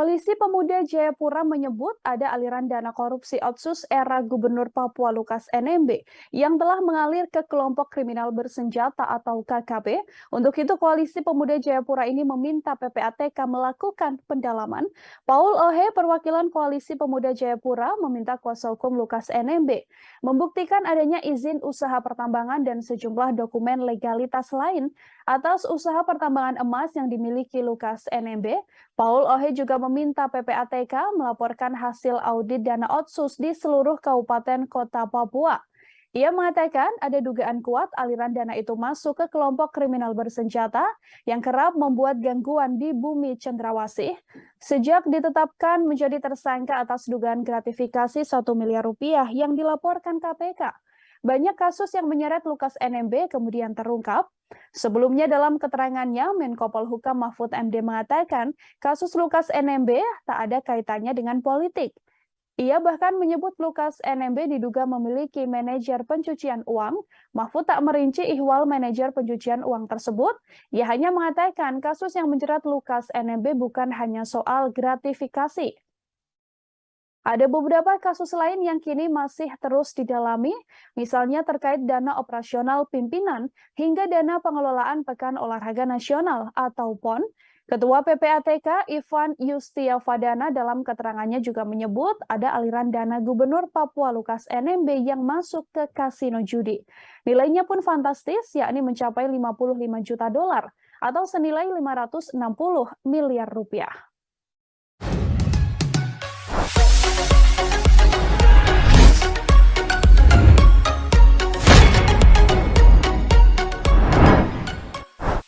Koalisi Pemuda Jayapura menyebut ada aliran dana korupsi Otsus era Gubernur Papua Lukas NMB yang telah mengalir ke kelompok kriminal bersenjata atau KKB. Untuk itu, Koalisi Pemuda Jayapura ini meminta PPATK melakukan pendalaman. Paul Ohe, perwakilan Koalisi Pemuda Jayapura, meminta kuasa hukum Lukas NMB membuktikan adanya izin usaha pertambangan dan sejumlah dokumen legalitas lain atas usaha pertambangan emas yang dimiliki Lukas NMB. Paul Ohe juga meminta PPATK melaporkan hasil audit dana Otsus di seluruh kabupaten kota Papua. Ia mengatakan ada dugaan kuat aliran dana itu masuk ke kelompok kriminal bersenjata yang kerap membuat gangguan di bumi Cendrawasih. Sejak ditetapkan menjadi tersangka atas dugaan gratifikasi 1 miliar rupiah yang dilaporkan KPK, banyak kasus yang menyeret Lukas NMB kemudian terungkap. Sebelumnya dalam keterangannya, Menko Polhukam Mahfud MD mengatakan kasus Lukas NMB tak ada kaitannya dengan politik. Ia bahkan menyebut Lukas NMB diduga memiliki manajer pencucian uang. Mahfud tak merinci ihwal manajer pencucian uang tersebut. Ia hanya mengatakan kasus yang menjerat Lukas NMB bukan hanya soal gratifikasi. Ada beberapa kasus lain yang kini masih terus didalami, misalnya terkait dana operasional pimpinan hingga dana pengelolaan Pekan Olahraga Nasional atau PON. Ketua PPATK Ivan Yustiavadana dalam keterangannya juga menyebut ada aliran dana Gubernur Papua Lukas NMB yang masuk ke kasino judi. Nilainya pun fantastis, yakni mencapai $55 juta atau senilai 560 miliar rupiah.